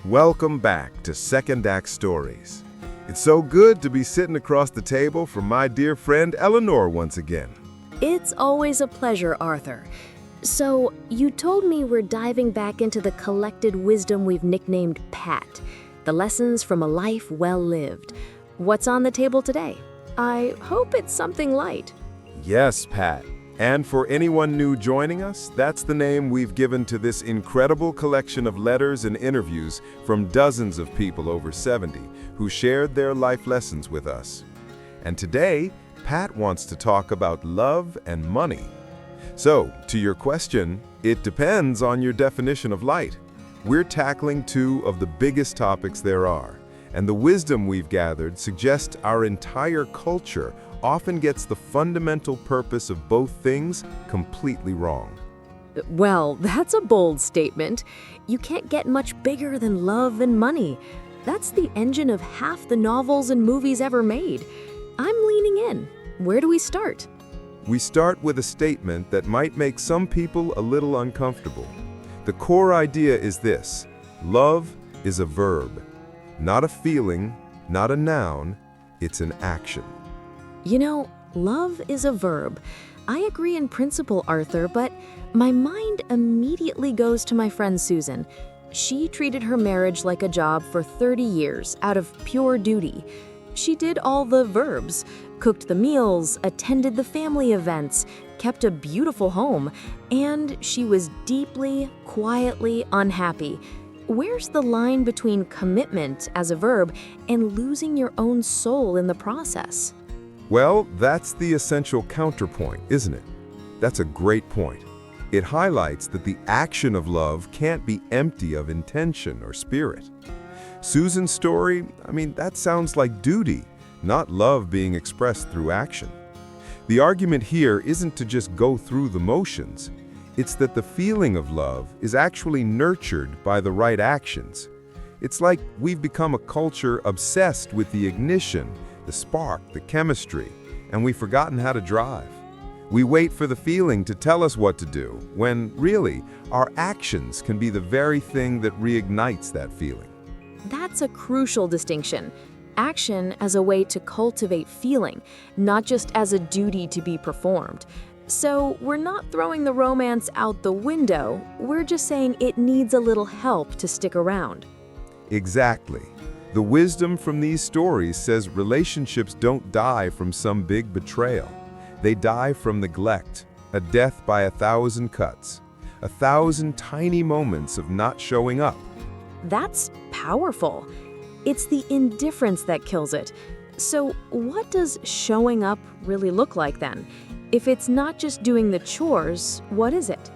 Welcome back to Second Act Stories. It's so good to be sitting across the table from my dear friend Eleanor once again. It's always a pleasure, Arthur. So, you told me we're diving back into the collected wisdom we've nicknamed PAT, the lessons from a life well lived. What's on the table today? I hope it's something light. Yes, Pat. And for anyone new joining us, that's the name we've given to this incredible collection of letters and interviews from dozens of people over 70 who shared their life lessons with us. And today, Pat wants to talk about love and money. So, to your question, it depends on your definition of light. We're tackling two of the biggest topics there are, and the wisdom we've gathered suggests our entire culture often gets the fundamental purpose of both things completely wrong. Well, that's a bold statement. You can't get much bigger than love and money. That's the engine of half the novels and movies ever made. I'm leaning in. Where do we start? We start with a statement that might make some people a little uncomfortable. The core idea is this: love is a verb, not a feeling, not a noun, it's an action. You know, love is a verb. I agree in principle, Arthur, but my mind immediately goes to my friend Susan. She treated her marriage like a job for 30 years out of pure duty. She did all the verbs, cooked the meals, attended the family events, kept a beautiful home, and she was deeply, quietly unhappy. Where's the line between commitment as a verb and losing your own soul in the process? Well, that's the essential counterpoint, isn't it? That's a great point. It highlights that the action of love can't be empty of intention or spirit. Susan's story, that sounds like duty, not love being expressed through action. The argument here isn't to just go through the motions. It's that the feeling of love is actually nurtured by the right actions. It's like we've become a culture obsessed with the ignition, the spark, the chemistry, and we've forgotten how to drive. We wait for the feeling to tell us what to do, when really, our actions can be the very thing that reignites that feeling. That's a crucial distinction. Action as a way to cultivate feeling, not just as a duty to be performed. So we're not throwing the romance out the window, we're just saying it needs a little help to stick around. Exactly. The wisdom from these stories says relationships don't die from some big betrayal. They die from neglect, a death by 1,000 cuts, 1,000 tiny moments of not showing up. That's powerful. It's the indifference that kills it. So what does showing up really look like then? If it's not just doing the chores, what is it?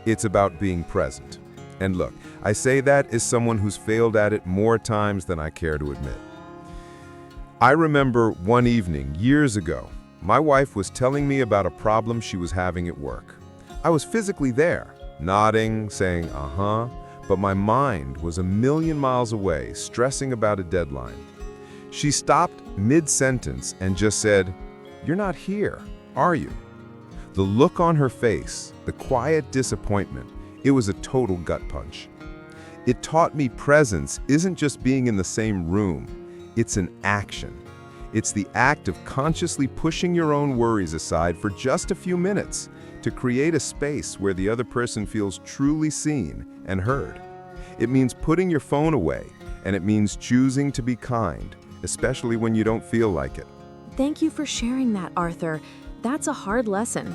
It's about being present. And look, I say that as someone who's failed at it more times than I care to admit. I remember one evening, years ago, my wife was telling me about a problem she was having at work. I was physically there, nodding, saying, uh-huh, but my mind was a million miles away, stressing about a deadline. She stopped mid-sentence and just said, "You're not here, are you?" The look on her face, the quiet disappointment, it was a total gut punch. It taught me presence isn't just being in the same room, it's an action. It's the act of consciously pushing your own worries aside for just a few minutes to create a space where the other person feels truly seen and heard. It means putting your phone away, and it means choosing to be kind, especially when you don't feel like it. Thank you for sharing that, Arthur. That's a hard lesson.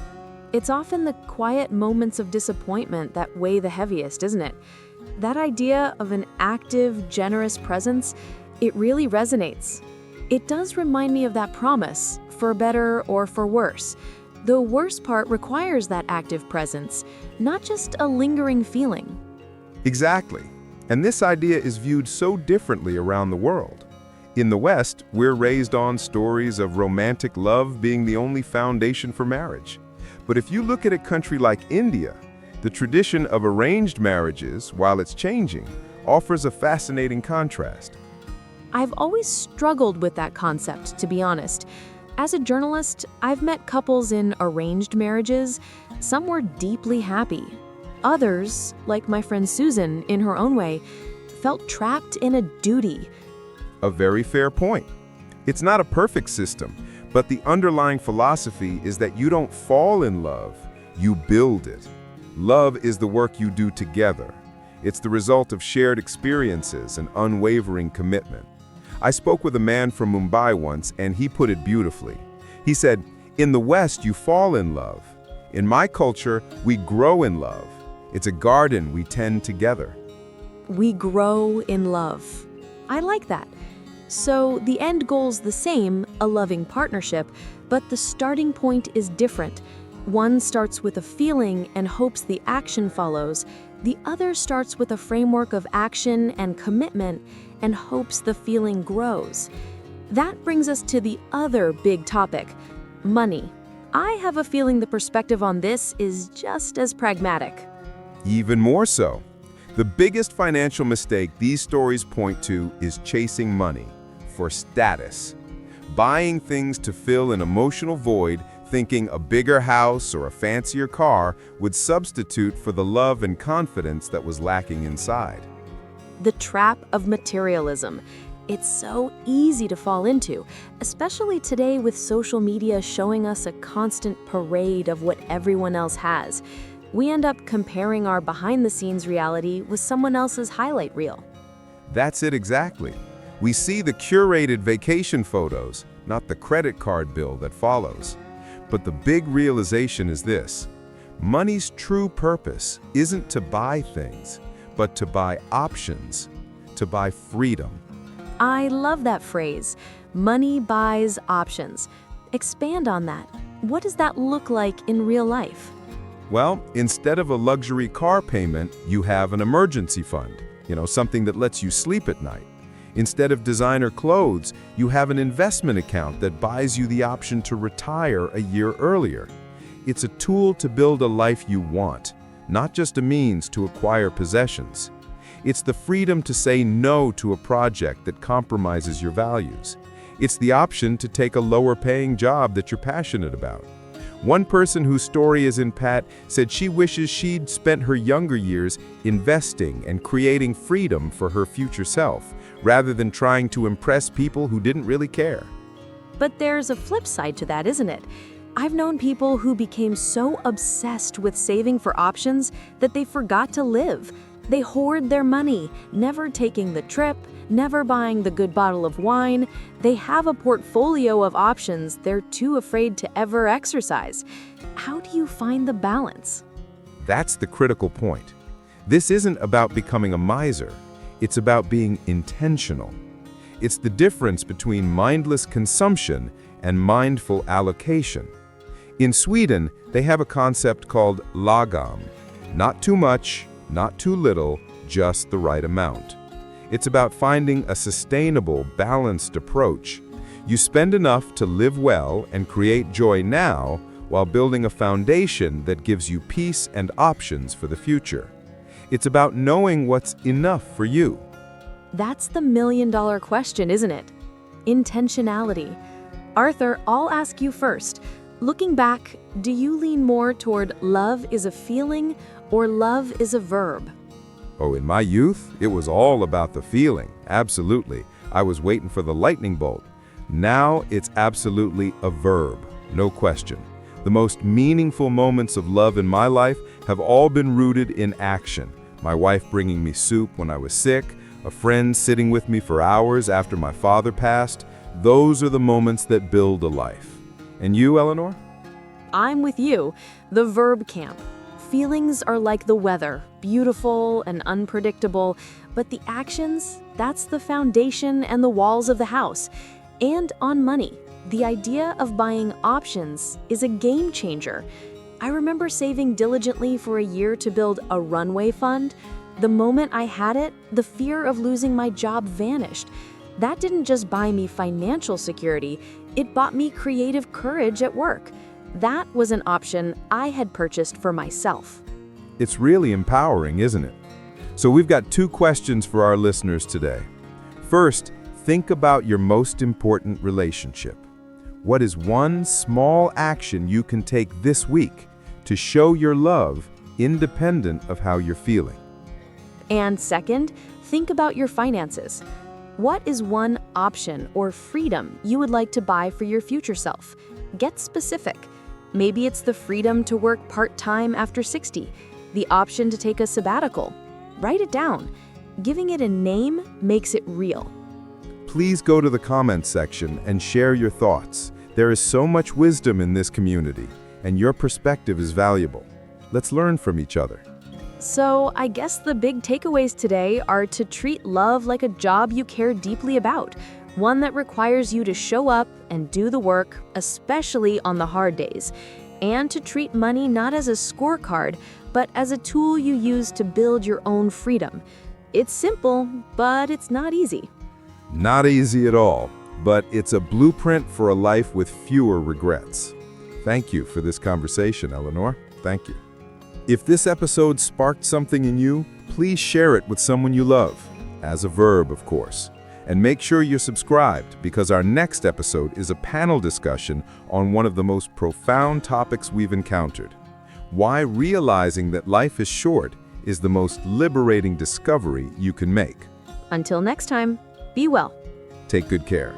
It's often the quiet moments of disappointment that weigh the heaviest, isn't it? That idea of an active, generous presence, it really resonates. It does remind me of that promise, for better or for worse. The worst part requires that active presence, not just a lingering feeling. Exactly. And this idea is viewed so differently around the world. In the West, we're raised on stories of romantic love being the only foundation for marriage. But if you look at a country like India, the tradition of arranged marriages, while it's changing, offers a fascinating contrast. I've always struggled with that concept, to be honest. As a journalist, I've met couples in arranged marriages. Some were deeply happy. Others, like my friend Susan in her own way, felt trapped in a duty. A very fair point. It's not a perfect system, but the underlying philosophy is that you don't fall in love, you build it. Love is the work you do together. It's the result of shared experiences and unwavering commitment. I spoke with a man from Mumbai once, and he put it beautifully. He said, "In the West, you fall in love. In my culture, we grow in love. It's a garden we tend together." We grow in love. I like that. So the end goal's the same, a loving partnership, but the starting point is different. One starts with a feeling and hopes the action follows. The other starts with a framework of action and commitment and hopes the feeling grows. That brings us to the other big topic, money. I have a feeling the perspective on this is just as pragmatic. Even more so. The biggest financial mistake these stories point to is chasing money for status. Buying things to fill an emotional void, thinking a bigger house or a fancier car would substitute for the love and confidence that was lacking inside. The trap of materialism. It's so easy to fall into, especially today with social media showing us a constant parade of what everyone else has. We end up comparing our behind-the-scenes reality with someone else's highlight reel. That's it exactly. We see the curated vacation photos, not the credit card bill that follows. But the big realization is this: money's true purpose isn't to buy things, but to buy options, to buy freedom. I love that phrase, money buys options. Expand on that. What does that look like in real life? Well, instead of a luxury car payment, you have an emergency fund, something that lets you sleep at night. Instead of designer clothes, you have an investment account that buys you the option to retire a year earlier. It's a tool to build a life you want, not just a means to acquire possessions. It's the freedom to say no to a project that compromises your values. It's the option to take a lower-paying job that you're passionate about. One person whose story is in Pat said she wishes she'd spent her younger years investing and creating freedom for her future self, rather than trying to impress people who didn't really care. But there's a flip side to that, isn't it? I've known people who became so obsessed with saving for options that they forgot to live. They hoard their money, never taking the trip, never buying the good bottle of wine. They have a portfolio of options they're too afraid to ever exercise. How do you find the balance? That's the critical point. This isn't about becoming a miser. It's about being intentional. It's the difference between mindless consumption and mindful allocation. In Sweden, they have a concept called lagom. Not too much, not too little, just the right amount. It's about finding a sustainable, balanced approach. You spend enough to live well and create joy now, while building a foundation that gives you peace and options for the future. It's about knowing what's enough for you. That's the million-dollar question, isn't it? Intentionality. Arthur, I'll ask you first. Looking back, do you lean more toward love is a feeling or love is a verb? Oh, in my youth, it was all about the feeling. Absolutely. I was waiting for the lightning bolt. Now it's absolutely a verb, no question. The most meaningful moments of love in my life have all been rooted in action. My wife bringing me soup when I was sick, a friend sitting with me for hours after my father passed. Those are the moments that build a life. And you, Eleanor? I'm with you, the verb camp. Feelings are like the weather, beautiful and unpredictable, but the actions, that's the foundation and the walls of the house. And on money, the idea of buying options is a game changer. I remember saving diligently for a year to build a runway fund. The moment I had it, the fear of losing my job vanished. That didn't just buy me financial security, it bought me creative courage at work. That was an option I had purchased for myself. It's really empowering, isn't it? So we've got 2 questions for our listeners today. First, think about your most important relationship. What is one small action you can take this week to show your love independent of how you're feeling? And second, think about your finances. What is one option or freedom you would like to buy for your future self? Get specific. Maybe it's the freedom to work part-time after 60, the option to take a sabbatical. Write it down. Giving it a name makes it real. Please go to the comments section and share your thoughts. There is so much wisdom in this community, and your perspective is valuable. Let's learn from each other. So, I guess the big takeaways today are to treat love like a job you care deeply about, one that requires you to show up and do the work, especially on the hard days, and to treat money not as a scorecard, but as a tool you use to build your own freedom. It's simple, but it's not easy. Not easy at all, but it's a blueprint for a life with fewer regrets. Thank you for this conversation, Eleanor. Thank you. If this episode sparked something in you, please share it with someone you love, as a verb, of course. And make sure you're subscribed, because our next episode is a panel discussion on one of the most profound topics we've encountered: why realizing that life is short is the most liberating discovery you can make. Until next time, be well. Take good care.